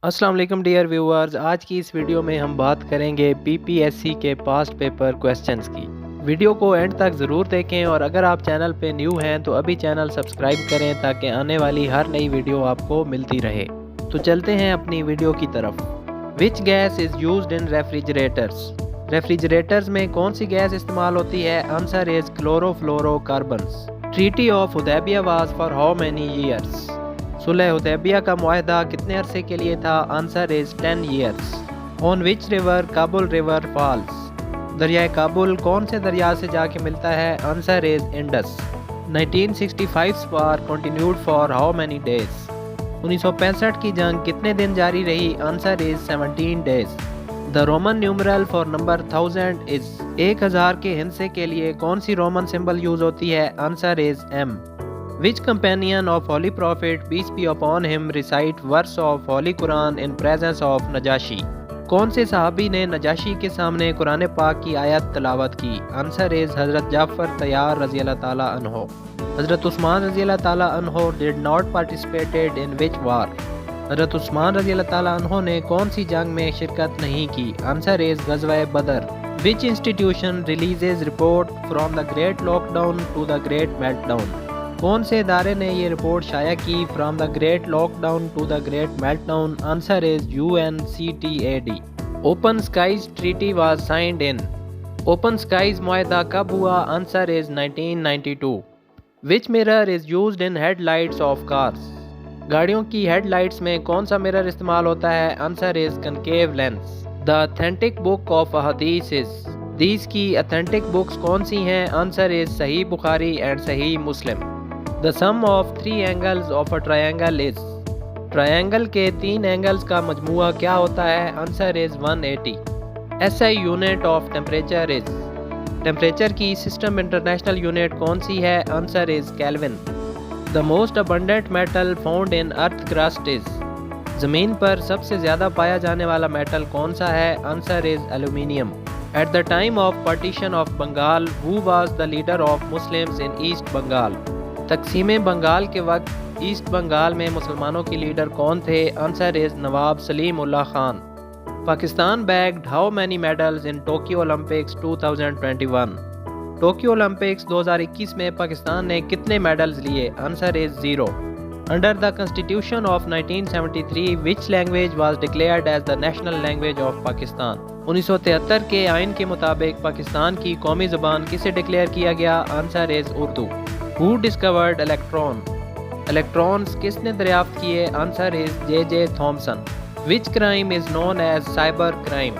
अस्सलाम वालेकुम dear viewers. आज की इस वीडियो में हम बात करेंगे पीपीएससी के पास्ट पेपर क्वेश्चंस की। वीडियो को एंड तक ज़रूर देखें और अगर आप चैनल पे न्यू हैं तो अभी चैनल सब्सक्राइब करें ताकि आने वाली हर नई वीडियो आपको मिलती रहे। तो चलते हैं अपनी वीडियो की तरफ। Which gas is used in refrigerators? Refrigerators में कौन सी गैस इस्तेमाल होती है? Answer is chlorofluorocarbons. Treaty of Hudaibiya was for how many years? सुलह हुदैबिया का मुआहदा कितने अरसे के लिए था? Answer is 10 years. On which river Kabul river falls? दरिया काबुल कौन से दरिया से जाके मिलता है? Answer is Indus. 1965 war continued for how many days? 1965 की जंग कितने दिन जारी रही? Answer is 17 days. The Roman numeral for number 1000 is? 1000 के हिंसे के लिए कौन सी रोमन सिंबल यूज होती है? Answer is M. Which companion of Holy Prophet, peace be upon him, recite verse of Holy Quran in presence of Najashi? कौन से सहाबी ने नजाशी के सामने कुरान पाक की आयत तलावत की? आंसर इज हज़रत जाफ़र तैयार रज़ी अल्लाह ताला अन्हो। हज़रत उस्मान रज़ी अल्लाह ताला अन्हो डिड नॉट पार्टिसिपेटेड इन विच वार? हज़रत उस्मान रज़ी अल्लाह ताला अन्हो ने कौन सी जंग में शिरकत नहीं की? आंसर इज ग़ज़वा बदर। Which institution releases report from the great lockdown to the great meltdown? कौन से इदारे ने ये रिपोर्ट शाया की from the great lockdown to the great meltdown? Answer is UNCTAD। Open skies treaty was signed in? Open skies मुआहदा कब हुआ? Answer is 1992। Which mirror is used in headlights of cars? गाड़ियों की हेडलाइट्स में कौन सा मिरर इस्तेमाल होता है? Answer is concave lens. The authentic book of हदीस इज? हदीस की अथेंटिक बुक्स कौन सी हैं? आंसर इज सही बुखारी एंड सही मुस्लिम। The sum of 3 angles of a triangle is? Triangle के 3 एंगल्स का मजमुआ क्या होता है? Answer is 180। SI unit of temperature is? Temperature की सिस्टम इंटरनेशनल यूनिट कौन सी है? Answer is kelvin. The most abundant metal found in earth crust is? ज़मीन पर सबसे ज़्यादा पाया जाने वाला मेटल कौन सा है? Answer is aluminium. At the time of partition of Bengal who was the leader of Muslims in East Bengal? तकसीम बंगाल के वक्त ईस्ट बंगाल में मुसलमानों की लीडर कौन थे? Answer is Nawab Salimullah Khan. Pakistan bagged how many medals in Tokyo Olympics 2021? Tokyo Olympics 2021 में पाकिस्तान ने कितने मेडल्स लिए? Answer is 0। Under the constitution of 1973 which language was declared as the national language of Pakistan? 1973 के आइन के मुताबिक पाकिस्तान की कौमी ज़बान किसे डिक्लेयर किया गया? Answer is Urdu. Who discovered electron? Electrons किसने दरियाफ्त किए? Answer is J.J. Thomson. Which crime is known as cyber crime?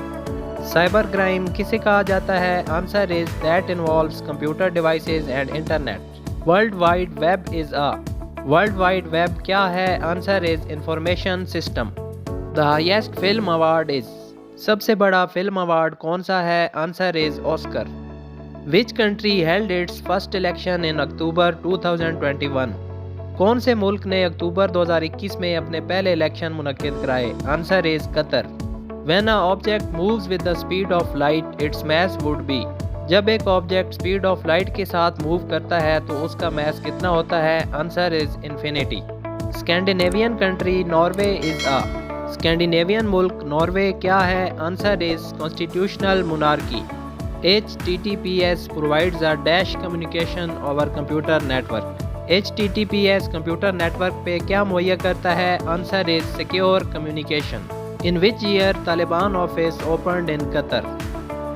Cyber crime किसे कहा जाता है? Answer is that involves computer devices and internet. World Wide Web is a? World Wide Web क्या है? Answer is information system. The highest film award is? सबसे बड़ा film award कौन सा है? Answer is Oscar. Which country held its first election in October 2021? कौन से मुल्क ने अक्टूबर 2021 में अपने पहले इलेक्शन मुनक्किद कराए? Answer is Qatar. When a object moves with the speed of light, its mass would be? जब एक ऑब्जेक्ट स्पीड ऑफ लाइट के साथ मूव करता है तो उसका मैस कितना होता है? Answer is infinity. Scandinavian country Norway is a? Scandinavian मुल्क नॉर्वे क्या है? Answer is constitutional monarchy. HTTPS provides a dash communication over computer network. HTTPS computer network पे क्या मुहैया करता है? Answer is secure communication. In which year Taliban office opened in Qatar?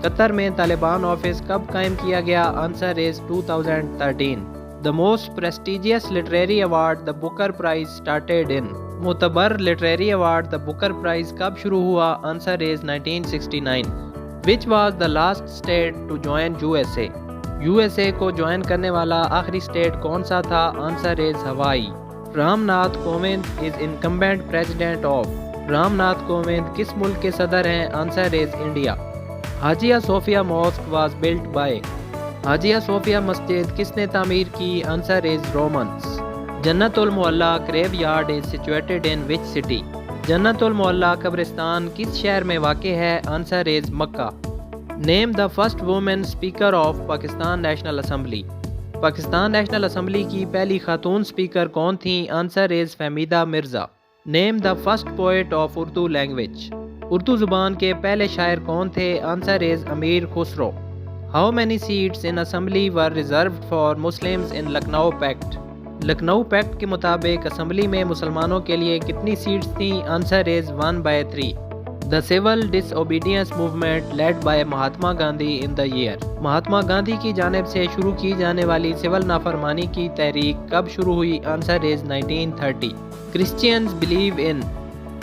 Qatar में Taliban office कब कायम किया गया? Answer is 2013। The most prestigious literary award the Booker prize started in? मुतबर literary award the Booker prize कब शुरू हुआ? Answer is 1969। Which was the last state to join USA? USA को join करने वाला आखिरी स्टेट कौन सा था? Answer is Hawaii. Ramnath Kovind is incumbent president of? Ramnath Kovind किस मुल्क के सदर हैं? Answer is India. Hagia Sophia mosque was built by? Hagia Sophia मस्जिद किसने तामीर की? Answer is Romans. Jannatul Mualla graveyard is situated in which city? Jannatul Mualla कब्रिस्तान किस शहर में वाक़ है? Answer is Mecca. Name the first women speaker of Pakistan national assembly? Pakistan national assembly की पहली खातून स्पीकर कौन थी? Answer is Fahmida Mirza. Name the first poet of Urdu language. Urdu زبان کے پہلے شاعر کون تھے؟ Answer is Amir Khusrau. How many seats in assembly were reserved for Muslims in Lucknow pact. Lucknow pact کے مطابق اسمبلی میں مسلمانوں کے لیے کتنی سیٹس تھیں؟ Answer is 1/3. The civil disobedience movement led by Mahatma Gandhi in the year. Mahatma Gandhi کی جانب سے شروع کی جانے والی سول نافرمانی کی تحریک کب شروع ہوئی؟ Answer is 1930. Christians believe in.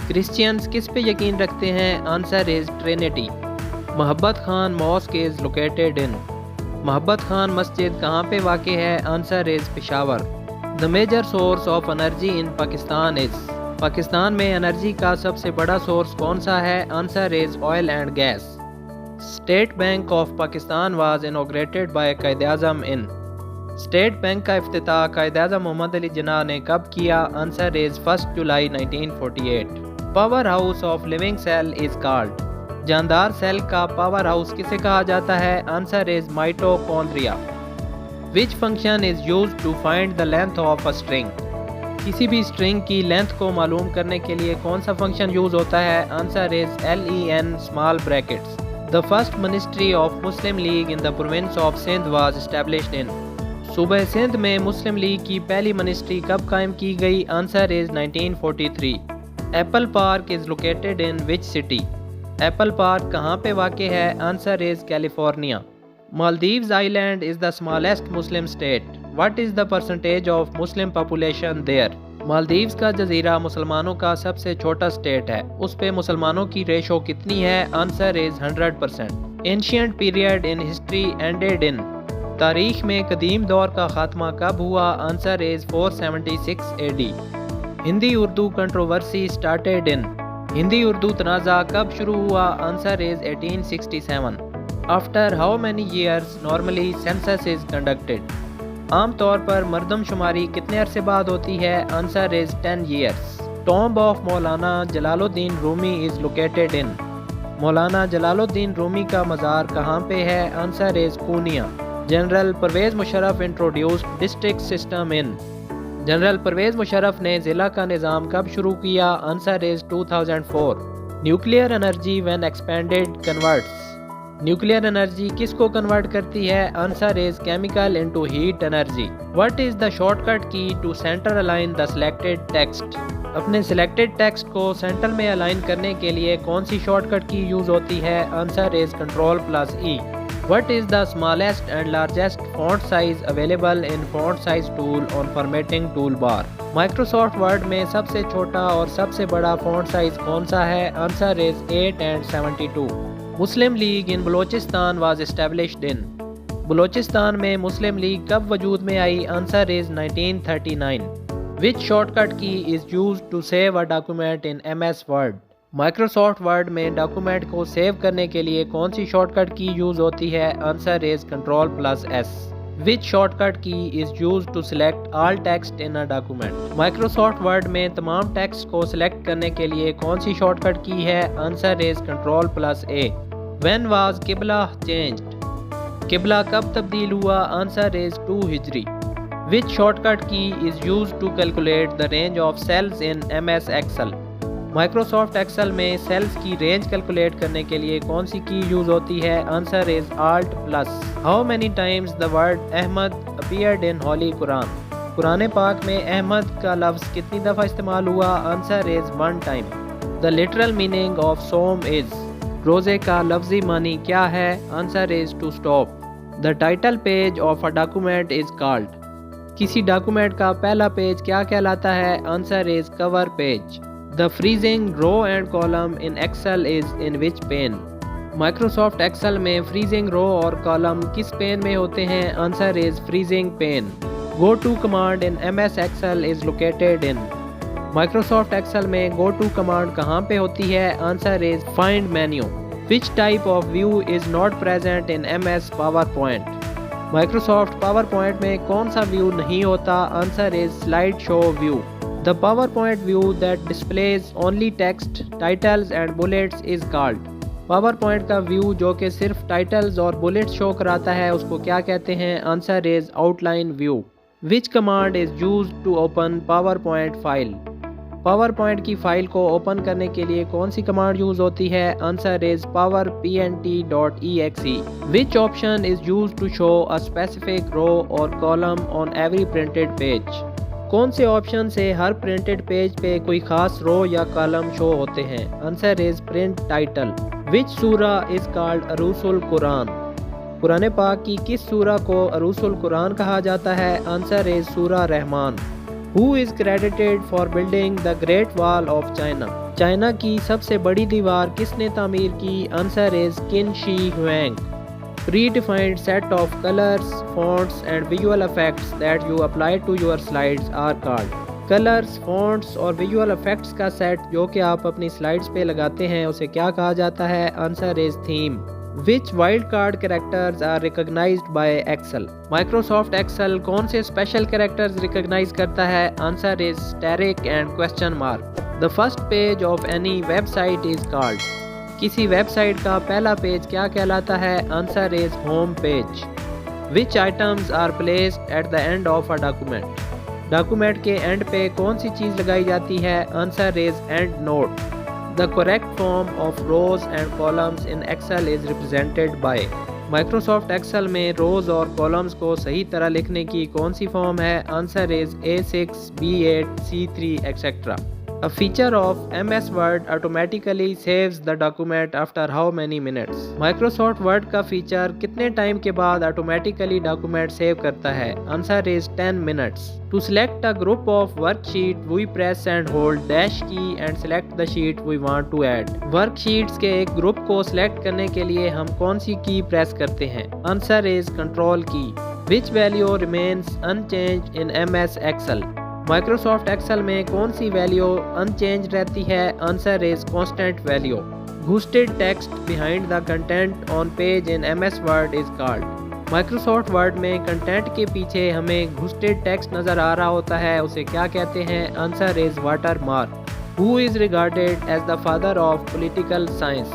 Christians کس پہ یقین رکھتے ہیں؟ Answer is Trinity. Mohabbat Khan mosque is located in. Mohabbat Khan مسجد کہاں پہ واقع ہے؟ Answer is Peshawar. The major source of energy in Pakistan is. Pakistan میں انرجی کا سب سے بڑا سورس کون سا ہے؟ Answer is oil and gas. State Bank of Pakistan was inaugurated by Quaid-e-Azam in. State bank کا افتتاح قائد اعظم محمد علی جناح نے کب کیا؟ آنسر از 1 جولائی 1948. Power house of living cell is called. جاندار سیل کا پاور ہاؤس کسے کہا جاتا ہے؟ Answer is mitochondria. Which function is used to find the length of a string. کسی بھی اسٹرنگ کی لینتھ کو معلوم کرنے کے لیے کون سا فنکشن یوز ہوتا ہے؟ Answer is LEN small brackets. The first ministry of Muslim League in the province of Sindh was established in. صوبہ سندھ میں مسلم لیگ کی پہلی منسٹری کب قائم کی گئی؟ Answer is 1943. Apple park is located in which city. Apple park کہاں پہ واقع ہے؟ Answer is California. Maldives Island is the smallest Muslim state. What is the percentage of Muslim population there? مالدیوز کا جزیرہ مسلمانوں کا سب سے چھوٹا اسٹیٹ ہے. اس پہ مسلمانوں کی ریشو کتنی ہے؟ Answer is 100%. Ancient period in history ended in. تاریخ میں قدیم دور کا خاتمہ کب ہوا؟ Answer is 476 AD. Hindi Urdu controversy started in. Hindi Urdu تنازع کب شروع ہوا؟ Answer is 1867. After how many years normally census is conducted? عام طور پر مردم شماری کتنے عرصے بعد ہوتی ہے؟ Answer is 10 years. Tomb of Maulana Jalal Uddin Rumi is located in. مولانا جلال الدین رومی کا مزار کہاں پہ ہے؟ Answer is Poonia. General Pervez Musharraf introduced district system in. General Pervez Musharraf نے ضلع کا نظام کب شروع کیا؟ Answer is 2004. Nuclear energy when expanded converts. Nuclear energy کس کو کنورٹ کرتی ہے؟ Answer is chemical into heat energy. What is the shortcut key to centre align the selected text. اپنے سلیکٹڈ ٹیکسٹ کو سینٹر میں align کرنے کے لیے کون سی شارٹ کٹ کی یوز ہوتی ہے؟ Answer is Ctrl+E. What is the smallest and largest font size available in font size tool on formatting tool bar. Microsoft Word میں سب سے چھوٹا اور سب سے بڑا فونٹ سائز کون سا ہے؟ Answer is 8 and 72. Muslim league in Balochistan was established in. Balochistan میں مسلم لیگ کب وجود میں آئی؟ Answer is 1939. Which shortcut key is used to save a document in MS Word. Microsoft Word میں ڈاکومنٹ کو سیو کرنے کے لیے کون سی شارٹ کٹ کی یوز ہوتی ہے؟ Answer is Ctrl+S. Which shortcut key is used to select all text in a document. Microsoft Word میں تمام ٹیکسٹ کو سلیکٹ کرنے کے لیے کون سی شارٹ کٹ کی ہے؟ Answer is Ctrl+A. When was قبلہ changed? قبلہ کب تبدیل ہوا؟ آنسر از 2 ہجری. Which shortcut key is used to calculate the range of cells in MS Excel? Microsoft Excel میں سیلز کی رینج کیلکولیٹ کرنے کے لیے کون سی کی یوز ہوتی ہے؟ Answer is Alt+. How many times the word Ahmad appeared in Holy Quran? قرآن پاک میں احمد کا لفظ کتنی دفعہ استعمال ہوا؟ Answer is 1 time. The literal meaning of صوم is. روزے کا لفظی معنی کیا ہے؟ Answer is to stop. The title page of a document is called. کسی ڈاکومنٹ کا پہلا پیج کیا کہلاتا ہے؟ Answer is cover page. The freezing row and column in Excel is in which pane. Microsoft Excel میں freezing row اور column کس pane میں ہوتے ہیں؟ Answer is freezing pane. Go to command in MS Excel is located in. Microsoft Excel میں go to command کہاں پہ ہوتی ہے؟ Answer is find menu. Which type of view is not present in MS PowerPoint. Microsoft PowerPoint میں کون سا view نہیں ہوتا؟ Answer is slide show view. The PowerPoint view that displays only text titles and bullets is called. PowerPoint کا view جو کہ صرف titles اور بلیٹس شو کراتا ہے اس کو کیا کہتے ہیں؟ Answer is outline view. Which command is used to open PowerPoint file. PowerPoint की फाइल को ओपन करने के लिए कौन सी कमांड यूज होती है? Answer is powerpnt.exe. Which option is used to show a specific row or column on every printed page? कौन से ऑप्शन से हर प्रिंटेड पेज पे कोई खास रो या कॉलम शो होते हैं? Answer is print title. Which सूरा is called Arusul Quran? Quran पाक की किस सूरा को अरूसुल कुरान कहा जाता है? आंसर इज सूरा Rahman. Who is credited for building the Great Wall of China? China की सबसे बड़ी दीवार किसने तामीर की? आंसर इज किन she हुएंग. Predefined set of colors, fonts and visual effects that you apply to your slides are called. Colors, fonts और visual effects का सेट जो कि आप अपनी स्लाइड्स पे लगाते हैं उसे क्या कहा जाता है? Answer is theme. Which wildcard characters are recognized by Excel? Microsoft Excel कौन से special characters recognize करता है? Answer is asterisk and question mark. The first page of any website is called. किसी वेबसाइट का पहला पेज क्या कहलाता है? Answer is home page. Which items are placed at the end of a document? Document के and पे कौन सी चीज़ लगाई जाती है? Answer is end note. The correct form of rows and columns in Excel is represented by. Microsoft Excel में rows और columns को सही तरह लिखने की कौन सी फॉर्म है? Answer is A6, B8, C3, etc. A feature of MS Word automatically saves the document after how many minutes? Microsoft Word का फीचर कितने टाइम के बाद ऑटोमेटिकली डॉक्यूमेंट सेव करता है? Answer is 10 minutes. To select a group of worksheet, we press and hold dash key and select the sheet we want to add. Worksheets के एक group को select करने के लिए हम कौन सी की प्रेस करते हैं? Answer is control key. Which value remains unchanged in MS Excel? Microsoft Excel में कौन सी वैल्यू अनचेंज रहती है? Answer is constant value. Ghosted text behind the content on page in MS Word is called. Microsoft Word में content के पीछे हमें घुस्टेड text नज़र आ रहा होता है, उसे क्या कहते हैं? Answer is watermark. Who is regarded as the father of political science?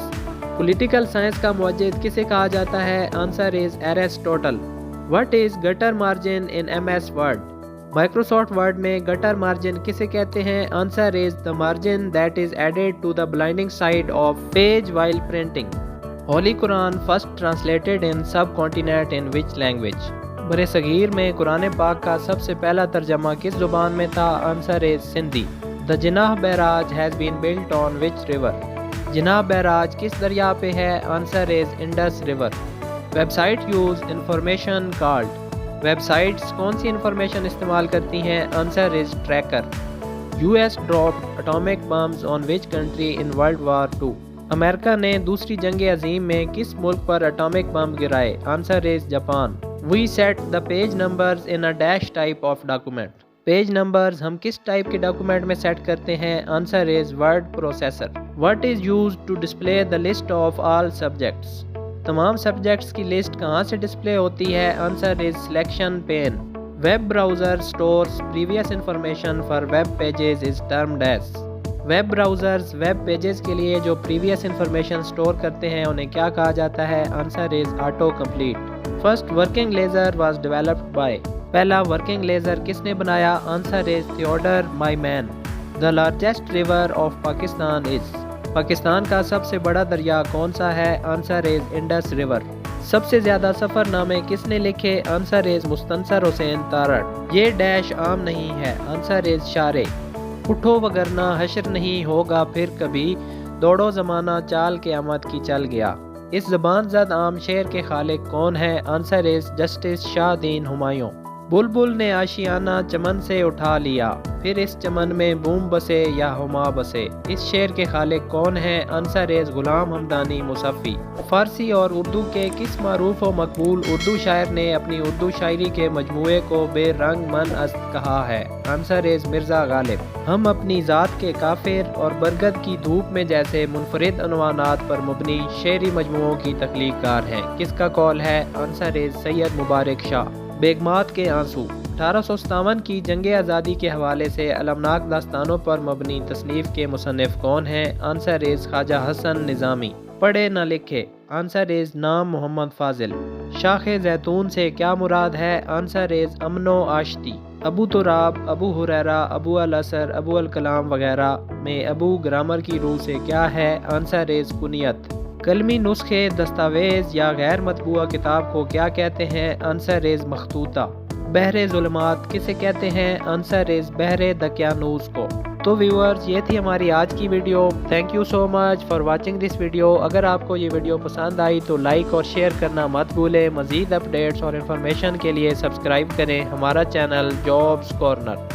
Political science का मुअज्जिद किसे कहा जाता है? Answer is Aristotle. What is gutter margin in MS Word? Microsoft Word में गटर मार्जिन किसे कहते हैं? Answer is the margin that is added to the blinding side of page while printing. Holy Quran first translated in subcontinent in which language? बरे सगीर में कुरान पाक का सबसे पहला तर्जमा किस ज़ुबान में था? Answer is Sindhi. The Jinnah Barrage has been built on which river? Jinnah barrage किस दरिया पे है? Answer is Indus River. Website use information called. Websites कौन सी इंफॉर्मेशन इस्तेमाल करती हैं? Answer is tracker. US dropped atomic bombs on which country in World War 2? America ने दूसरी जंग अजीम में किस मुल्क पर एटॉमिक बम गिराए? Answer is Japan. We set the page numbers in a dash type of document. Page numbers हम किस टाइप के डॉक्यूमेंट में सेट करते हैं? Answer is word processor. What is used to display the list of all subjects? तमाम subjects की list कहाँ से डिस्प्ले होती है? Answer is selection pane. Web browser stores previous information for web pages is termed as. Web browsers web pages के लिए जो previous information store करते हैं उन्हें क्या कहा जाता है? Answer is auto complete. First working laser was developed by. पहला वर्किंग लेज़र किसने बनाया? Answer is Theodore Maiman. The largest river of Pakistan is. Pakistan का सबसे बड़ा दरिया कौन सा है? Answer is Indus river. सबसे ज्यादा सफरनामे किसने लिखे? Answer is Mustansar Hussain Tarar. ये डैश आम नहीं है. आंसर इज शारे. उठो वगरना हशर नहीं होगा फिर कभी, दौड़ो जमाना चाल क़यामत की चल गया. इस ज़बान ज़द आम शेर के खालिक कौन है? Answer is justice Shahdin Humayun. बुलबुल ने आशियाना चमन से उठा लिया, फिर इस चमन में बूम बसे या हुमा बसे. इस शेर के खालिक कौन है? आंसर इज गुलाम हमदानी मुसफ़ी. फारसी और उर्दू के किस मारूफ व मकबूल उर्दू शायर ने अपनी उर्दू शायरी के मजमूए को बेरंग मन अस्त कहा है? Answer is Mirza Ghalib. हम अपनी ज़ात के काफिर और बरगद की धूप में जैसे मुनफरिद अनवानात पर मुबनी शेरी मजमूओं की तख्लीक़कार हैं. किसका कौल है? Answer is Syed Mubarak Shah. बेगमात के आंसू 1857 की जंग आज़ादी के हवाले से अलमनाक दास्तानों पर मबनी तसनीफ़ के मुसन्निफ़ कौन हैं? आंसर इज़ ख्वाजा हसन निज़ामी. पढ़े न लिखे. आंसर इज़ नाम मोहम्मद फाजिल. शाख ज़ैतून से क्या मुराद है? आंसर इज़ अमनो आश्ती. Abu Turab, Abu Hurairah, Abu al Asar, Abu अल कलाम वगैरह में अबू ग्रामर की रूल से क्या है? आंसर इज कुनियत। कलमी नुस्खे, दस्तावेज या गैर मतबूआ किताब को क्या कहते हैं? आंसर इज मखतूता। बहरे ज़ुल्मात किसे कहते हैं? आंसर इज बहरे दकियानूस को। तो व्यूअर्स, ये थी हमारी आज की video. Thank you so much for watching this video. अगर आपको ये वीडियो पसंद आई तो लाइक और शेयर करना मत भूलें। मज़ीद अपडेट्स और इन्फॉर्मेशन के लिए सब्सक्राइब करें हमारा चैनल जॉब्स कॉर्नर।